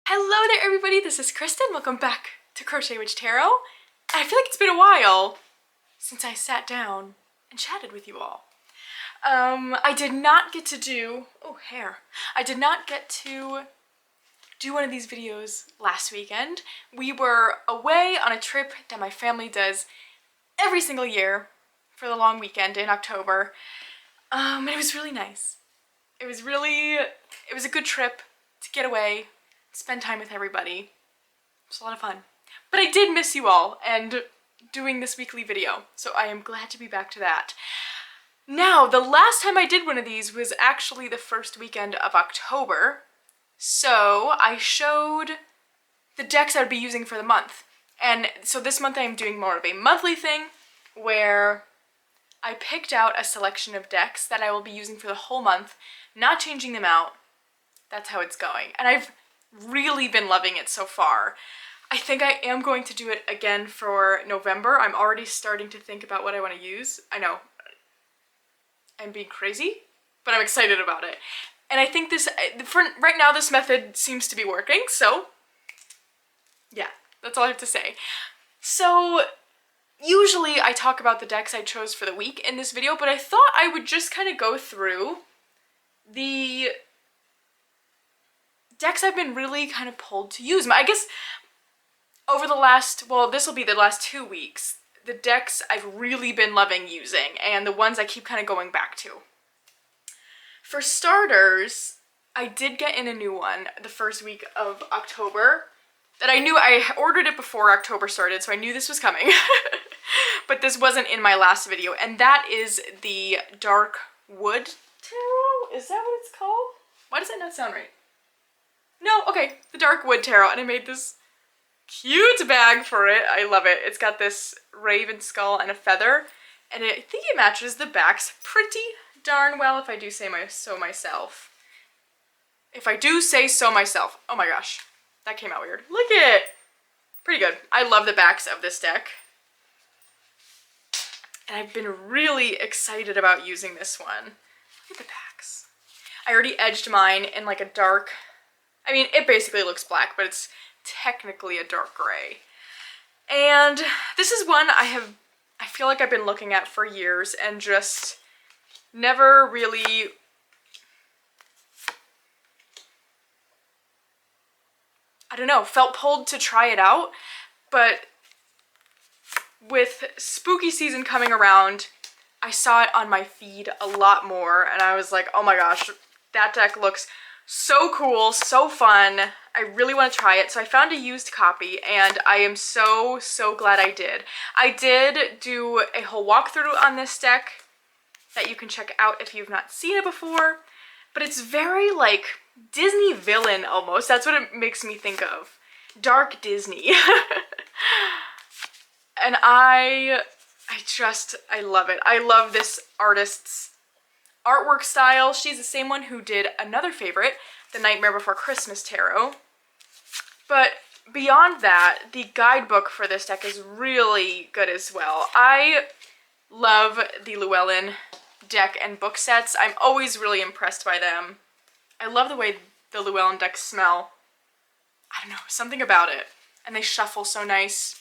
Hello there everybody, this is Kristen. Welcome back to Crochet Witch Tarot. I feel like it's been a while since I sat down and chatted with you all. I did not get to do, I did not get to do one of these videos last weekend. We were away on a trip that my family does every single year for the long weekend in October. And it was really nice. It was a good trip to get away, spend time with everybody. It was a lot of fun. But I did miss you all and doing this weekly video, so I am glad to be back to that. Now, the last time I did one of these was actually the first weekend of October, so I showed the decks I would be using for the month. And so this month I'm doing more of a monthly thing where I picked out a selection of decks that I will be using for the whole month, not changing them out. That's how it's going. And I've really been loving it so far. I think I am going to do it again for November. I'm already starting to think about what I want to use. I know I'm being crazy, but I'm excited about it. And I think this, for right now, this method seems to be working, so yeah, that's all I have to say. So usually I talk about the decks I chose for the week in this video, but I thought I would just kind of go through the decks I've been really kind of pulled to use. I guess over the last, well, this will be the last 2 weeks, the decks I've really been loving using and the ones I keep kind of going back to. For starters, I did get in a new one the first week of October that I ordered it before October started, so I knew this was coming. But this wasn't in my last video, and that is the Dark Wood Tarot? Is that what it's called? Why does that not sound right? No, okay, the Dark Wood Tarot, and I made this cute bag for it. I love it. It's got this raven skull and a feather, and I think it matches the backs pretty darn well, if I do say so myself. If I do say so myself. Oh my gosh, that came out weird. Look at it! Pretty good. I love the backs of this deck. And I've been really excited about using this one. Look at the backs. I already edged mine in like a dark, I mean, it basically looks black, but it's technically a dark gray. And this is one I feel like I've been looking at for years and just never really felt pulled to try it out. But with spooky season coming around, I saw it on my feed a lot more and I was like, oh my gosh, that deck looks so cool, so fun. I really want to try it. So I found a used copy and I am so glad I did. I did do a whole walkthrough on this deck that you can check out if you've not seen it before, but it's very like Disney villain almost. That's what it makes me think of. Dark Disney. And I love it. I love this artist's artwork style. She's the same one who did another favorite, the Nightmare Before Christmas Tarot. But beyond that, the guidebook for this deck is really good as well. I love the Llewellyn deck and book sets. I'm always really impressed by them. I love the way the Llewellyn decks smell. I don't know, something about it. And they shuffle so nice.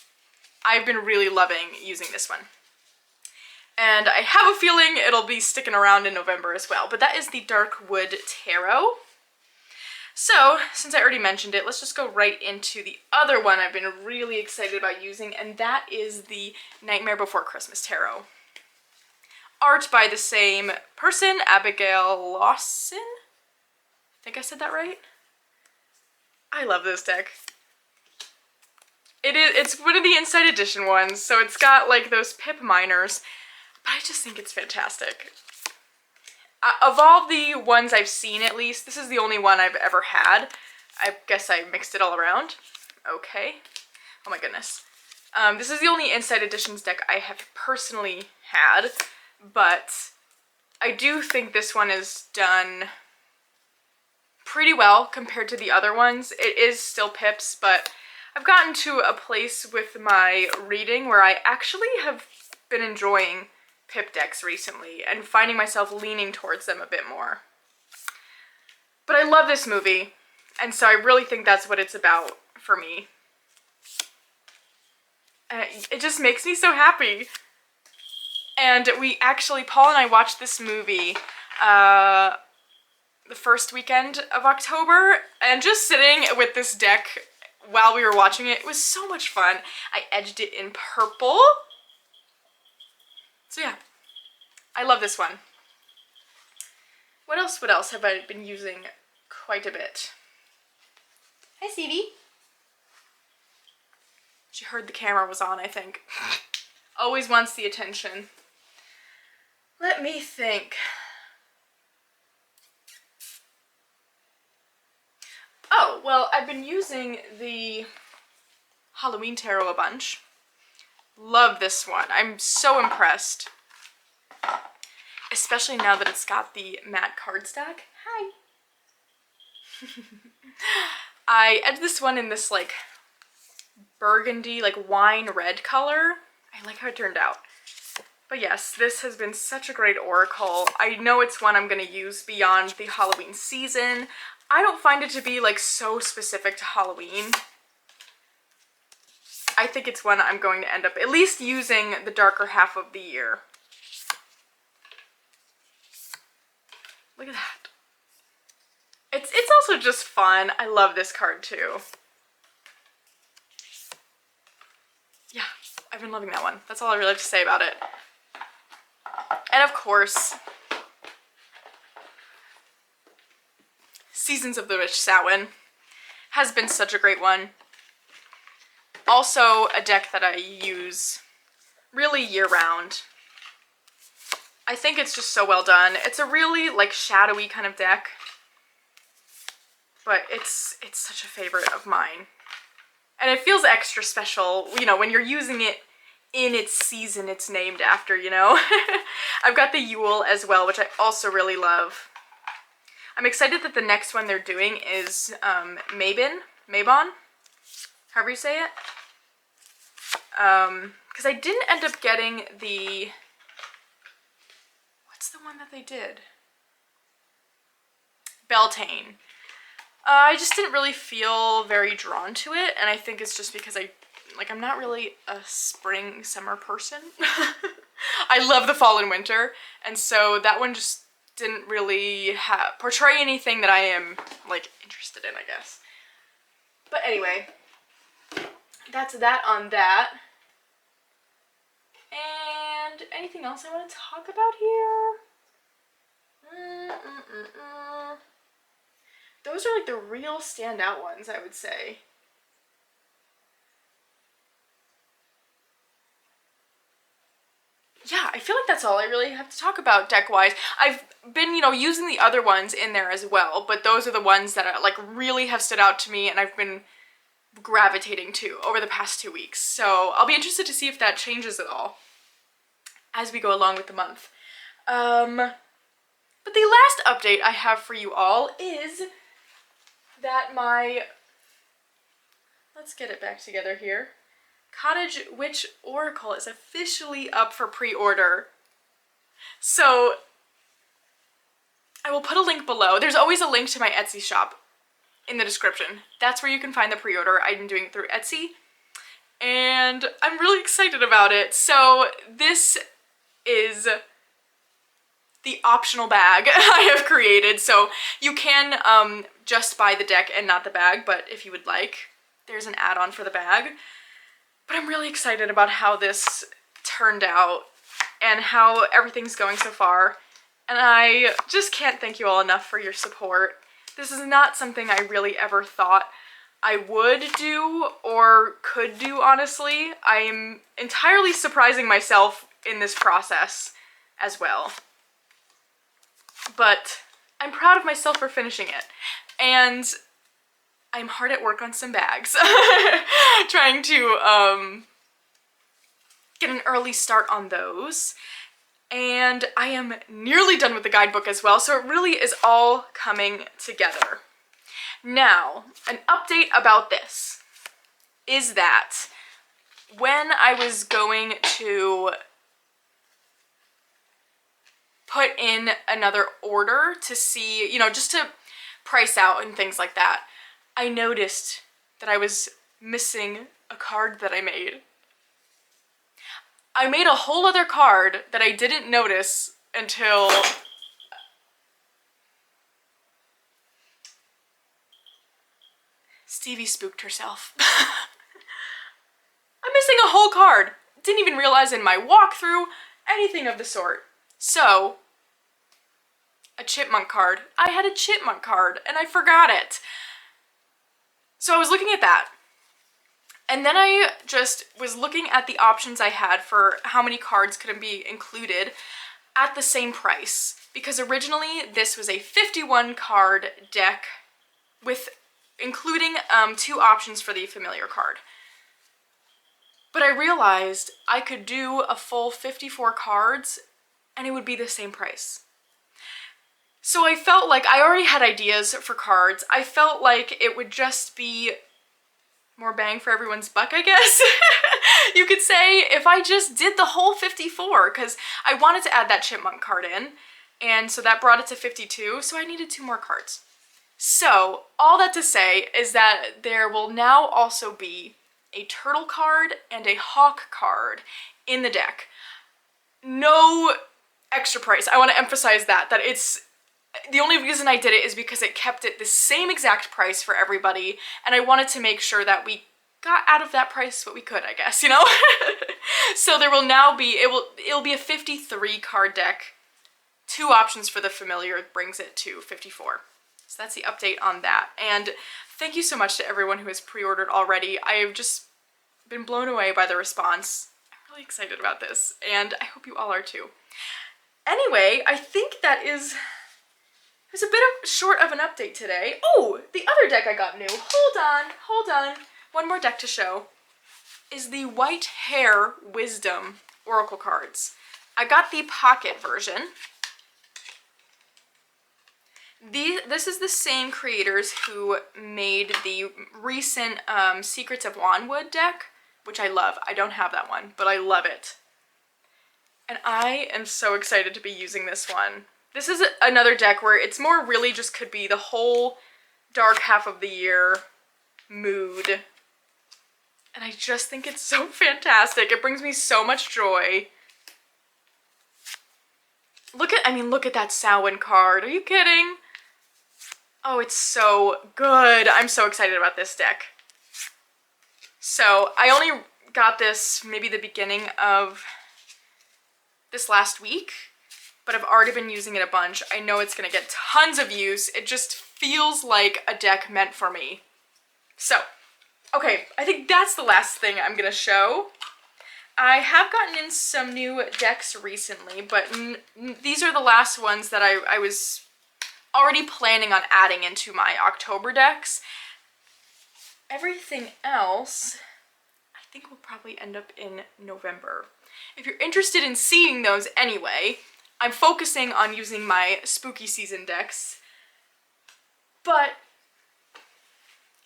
I've been really loving using this one. And I have a feeling it'll be sticking around in November as well. But that is the Dark Wood Tarot. So, since I already mentioned it, let's just go right into the other one I've been really excited about using, and that is the Nightmare Before Christmas Tarot. Art by the same person, Abigail Lawson? I think I said that right? I love this deck. It's one of the Inside Edition ones, so it's got like those pip miners, but I just think it's fantastic. Of all the ones I've seen, at least, this is the only one I've ever had. I guess I mixed it all around. Okay. Oh my goodness. This is the only Inside Editions deck I have personally had, but I do think this one is done pretty well compared to the other ones. It is still pips, but I've gotten to a place with my reading where I actually have been enjoying pip decks recently and finding myself leaning towards them a bit more. But I love this movie. And so I really think that's what it's about for me. It just makes me so happy. And we actually, Paul and I watched this movie the first weekend of October, and just sitting with this deck while we were watching it, it was so much fun. I edged it in purple. So yeah, I love this one. What else have I been using quite a bit? Hi, Stevie. She heard the camera was on, I think. Always wants the attention. Let me think. Oh, well, I've been using the Halloween Tarot a bunch. Love this one. I'm so impressed. Especially now that it's got the matte cardstock. Hi. I edged this one in this like burgundy, like wine red color. I like how it turned out. But yes, this has been such a great oracle. I know it's one I'm going to use beyond the Halloween season. I don't find it to be like so specific to Halloween. I think it's one I'm going to end up at least using the darker half of the year. Look at that. It's also just fun. I love this card too. Yeah, I've been loving that one. That's all I really have to say about it. And of course, Seasons of the Witch Samhain has been such a great one. Also a deck that I use really year-round. I think it's just so well done. It's a really like shadowy kind of deck, but it's such a favorite of mine. And it feels extra special, you know, when you're using it in its season it's named after, you know? I've got the Yule as well, which I also really love. I'm excited that the next one they're doing is Mabon, however you say it. Because I didn't end up getting the, what's the one that they did? Beltane. I just didn't really feel very drawn to it, and I think it's just because I'm not really a spring, summer person. I love the fall and winter, and so that one just didn't really portray anything that I am, like, interested in, I guess. But anyway, that's that on that. And anything else I want to talk about here? Those are like the real standout ones, I would say. Yeah, I feel like that's all I really have to talk about deck-wise. I've been, you know, using the other ones in there as well, but those are the ones that are, like, really have stood out to me and I've been gravitating to over the past 2 weeks. So I'll be interested to see if that changes at all as we go along with the month. But the last update I have for you all is that let's get it back together here. Cottage Witch Oracle is officially up for pre-order. So I will put a link below. There's always a link to my Etsy shop in the description. That's where you can find the pre-order. I'm doing it through Etsy and I'm really excited about it. So this is the optional bag I have created. So you can just buy the deck and not the bag, but if you would like, there's an add-on for the bag. But I'm really excited about how this turned out and how everything's going so far. And I just can't thank you all enough for your support. This is not something I really ever thought I would do or could do, honestly. I'm entirely surprising myself in this process as well. But I'm proud of myself for finishing it. And I'm hard at work on some bags. Trying to get an early start on those. And I am nearly done with the guidebook as well, so it really is all coming together. Now, an update about this is that when I was going to put in another order to see, you know, just to price out and things like that, I noticed that I was missing a card that I made. I made a whole other card that I didn't notice until Stevie spooked herself. I'm missing a whole card. Didn't even realize in my walkthrough, anything of the sort. So, a chipmunk card. I had a chipmunk card and I forgot it. So I was looking at that. And then I just was looking at the options I had for how many cards could be included at the same price. Because originally this was a 51 card deck with including 2 options for the familiar card. But I realized I could do a full 54 cards and it would be the same price. So I felt like I already had ideas for cards. I felt like it would just be more bang for everyone's buck, I guess. You could say, if I just did the whole 54, because I wanted to add that chipmunk card in, and so that brought it to 52, so I needed 2 more cards. So, all that to say is that there will now also be a turtle card and a hawk card in the deck. No extra price. I want to emphasize that it's the only reason I did it is because it kept it the same exact price for everybody, and I wanted to make sure that we got out of that price what we could, I guess, you know? So there will now be, it'll be a 53 card deck. 2 options for the familiar brings it to 54. So that's the update on that. And thank you so much to everyone who has pre-ordered already. I have just been blown away by the response. I'm really excited about this, and I hope you all are too. Anyway, I think that is... It was a bit short of an update today. Oh, the other deck I got new. Hold on. One more deck to show is the White Hair Wisdom Oracle cards. I got the pocket version. This is the same creators who made the recent Secrets of Wanwood deck, which I love. I don't have that one, but I love it. And I am so excited to be using this one. This is another deck where it's more really just could be the whole dark half of the year mood. And I just think it's so fantastic. It brings me so much joy. Look at that Samhain card. Are you kidding? Oh, it's so good. I'm so excited about this deck. So I only got this maybe the beginning of this last week, but I've already been using it a bunch. I know it's gonna get tons of use. It just feels like a deck meant for me. So, okay, I think that's the last thing I'm gonna show. I have gotten in some new decks recently, but these are the last ones that I was already planning on adding into my October decks. Everything else, I think will probably end up in November. If you're interested in seeing those anyway, I'm focusing on using my spooky season decks, but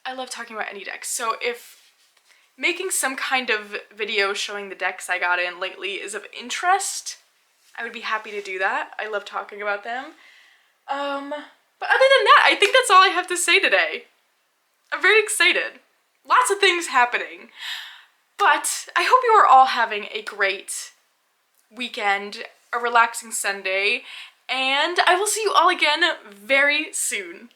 I love talking about any decks. So if making some kind of video showing the decks I got in lately is of interest, I would be happy to do that. I love talking about them. But other than that, I think that's all I have to say today. I'm very excited. Lots of things happening. But I hope you are all having a great weekend, a relaxing Sunday, and I will see you all again very soon.